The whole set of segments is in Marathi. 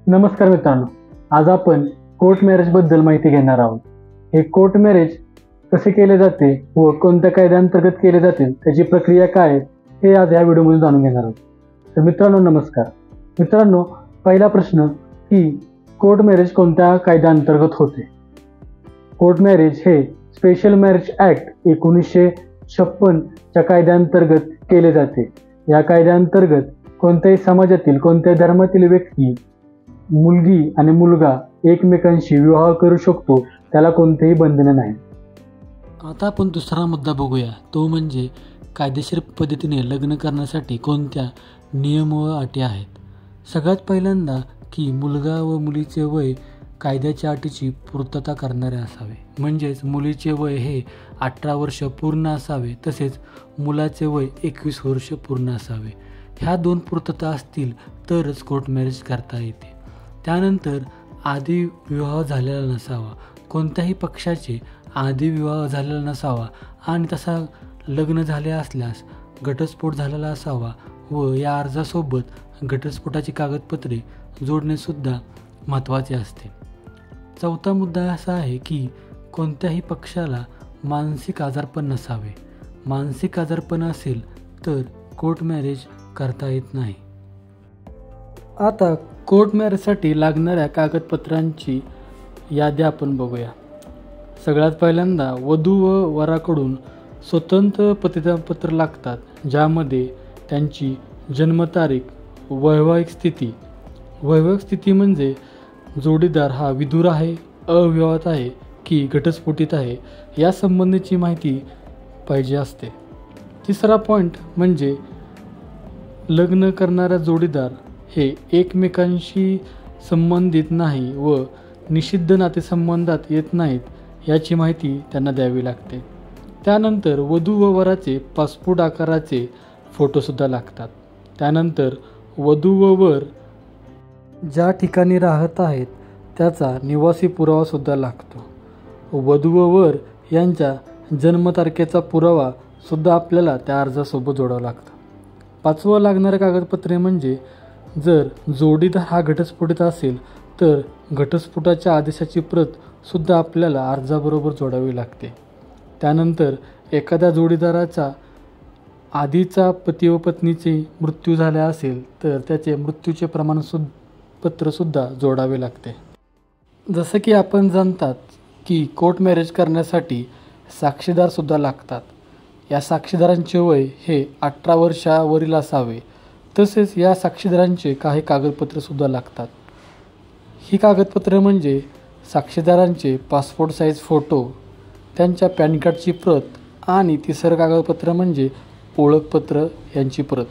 नमस्कार मित्रांनो, आज आपण कोर्ट मॅरेज बद्दल माहिती घेणार आहोत. हे कोर्ट मॅरेज कसे केले जाते व कोणत्या कायद्याअंतर्गत केले जाते, त्याची प्रक्रिया काय आहे हे आज या व्हिडिओमध्ये जाणून घेणार आहोत. तर मित्रांनो नमस्कार. मित्रांनो, पहिला प्रश्न की कोर्ट मॅरेज कोणत्या कायद्याअंतर्गत होते. कोर्ट मॅरेज हे स्पेशल मॅरेज ॲक्ट 1956 च्या कायद्याअंतर्गत केले जाते. या कायद्याअंतर्गत कोणत्याही समाजातील कोणत्याही धर्मातील व्यक्ती मुलगी आणि मुलगा एकमेकांशी विवाह करू शकतो, त्याला कोणतेही बंधने नाही. आता आपण दुसरा मुद्दा बघूया, तो म्हणजे कायदेशीर पद्धतीने लग्न करण्यासाठी कोणत्या नियम व अटी आहेत. सगळ्यात पहिल्यांदा की मुलगा व मुलीचे वय कायद्याच्या अटीची पूर्तता करणारे असावे. म्हणजेच मुलीचे वय हे 18 वर्ष पूर्ण असावे, तसेच मुलाचे वय 21 वर्ष पूर्ण असावे. ह्या दोन पूर्तता असतील तरच कोर्ट मॅरेज करता येते. त्यानंतर आधी विवाह झालेला नसावा, कोणत्याही पक्षाचे आधी विवाह झालेला नसावा आणि तसा लग्न झाले असल्यास घटस्फोट झालेला असावा व या अर्जासोबत घटस्फोटाची कागदपत्रे जोडणेसुद्धा महत्त्वाचे असते. चौथा मुद्दा असा आहे की कोणत्याही पक्षाला मानसिक आजारपण नसावे. मानसिक आजारपण असेल तर कोर्ट मॅरेज करता येत नाही. आता कोर्ट मॅरेजसाठी लागणाऱ्या कागदपत्रांची यादी आपण बघूया. सगळ्यात पहिल्यांदा वधू व वराकडून स्वतंत्र प्रतिज्ञापत्र लागतात, ज्यामध्ये त्यांची जन्मतारीख, वैवाहिक स्थिती म्हणजे जोडीदार हा विधुर आहे, अविवाहित आहे की घटस्फोटित आहे या संबंधीची माहिती पाहिजे असते. तिसरा पॉईंट म्हणजे लग्न करणारा जोडीदार हे एकमेकांशी संबंधित नाही व निषिद्ध नातेसंबंधात येत नाहीत याची माहिती त्यांना द्यावी लागते. त्यानंतर वधू व वराचे पासपोर्ट आकाराचे फोटोसुद्धा लागतात. त्यानंतर वधू व वर ज्या ठिकाणी राहत आहेत त्याचा निवासी पुरावासुद्धा लागतो. वधू व वर यांच्या जन्मतारखेचा पुरावासुद्धा आपल्याला त्या अर्जासोबत जोडावा लागतो. पाचवं लागणारे कागदपत्रे म्हणजे जर जोडीदार हा घटस्फोटित असेल तर घटस्फोटाच्या आदेशाची प्रत सुद्धा आपल्याला अर्जाबरोबर जोडावी लागते. त्यानंतर एखाद्या जोडीदाराचा आधीचा पती व पत्नीचे मृत्यू झाला असेल तर त्याचे मृत्यूचे प्रमाणपत्रसुद्धा जोडावे लागते. जसं की आपण जाणतात की कोर्ट मॅरेज करण्यासाठी साक्षीदारसुद्धा लागतात. या साक्षीदारांचे वय हे 18 वर्षावरील असावे. तसेच या साक्षीदारांचे काही कागदपत्रेसुद्धा लागतात. ही कागदपत्रे म्हणजे साक्षीदारांचे पासपोर्ट साईज फोटो, त्यांच्या पॅन कार्डची प्रत आणि तिसरं कागदपत्र म्हणजे ओळखपत्र यांची प्रत.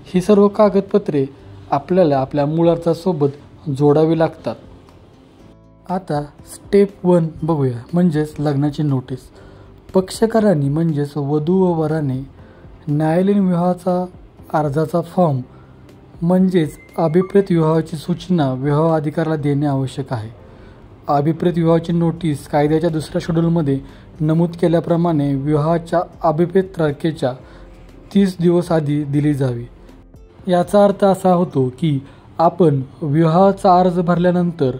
ही सर्व कागदपत्रे आपल्याला आपल्या मूळ अर्जासोबत जोडावी लागतात. आता स्टेप 1 बघूया, म्हणजेच लग्नाची नोटीस. पक्षकारांनी म्हणजेच वधू व वराने न्यायालयीन विवाहाचा अर्जाचा फॉर्म म्हणजेच अभिप्रेत विवाहाची सूचना विवाह अधिकाऱ्याला देणे आवश्यक आहे. अभिप्रेत विवाहाची नोटीस कायद्याच्या दुसऱ्या शेड्यूलमध्ये नमूद केल्याप्रमाणे विवाहाच्या अभिप्रेत तारखेच्या 30 दिवस आधी दिली जावी. याचा अर्थ असा होतो की आपण विवाहाचा अर्ज भरल्यानंतर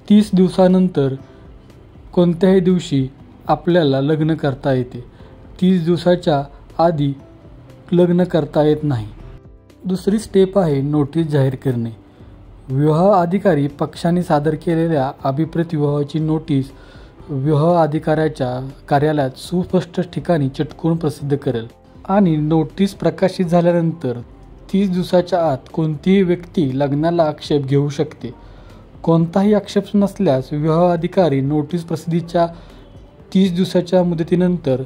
30 दिवसानंतर कोणत्याही दिवशी आपल्याला लग्न करता येते. 30 दिवसाच्या आधी लग्न करता येत नाही. दुसरी स्टेप आहे नोटीस जाहीर करणे. विवाह अधिकारी पक्षाने सादर केलेल्या अभिप्रेत विवाहाची नोटीस विवाह अधिकाऱ्याच्या कार्यालयात सुस्पष्ट ठिकाणी चिटकवून प्रसिद्ध करेल आणि नोटीस प्रकाशित झाल्यानंतर 30 दिवसाच्या आत कोणतीही व्यक्ती लग्नाला आक्षेप घेऊ शकते. कोणताही आक्षेप नसल्यास विवाह अधिकारी नोटीस प्रसिद्धीच्या 30 दिवसाच्या मुदतीनंतर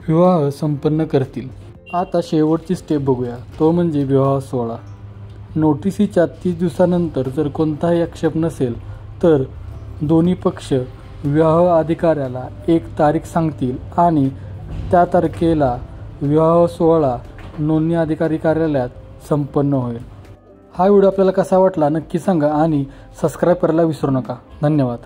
विवाह संपन्न करतील. आता शेवटची स्टेप बघूया, तो म्हणजे विवाह सोहळा. नोटिसीच्या 30 दिवसानंतर जर कोणताही आक्षेप नसेल तर दोन्ही पक्ष विवाह अधिकाऱ्याला एक तारीख सांगतील आणि त्या तारखेला विवाह सोहळा नोंदणी अधिकारी कार्यालयात संपन्न होईल. हा व्हिडिओ आपल्याला कसा वाटला नक्की सांगा आणि सबस्क्राईब करायला विसरू नका. धन्यवाद.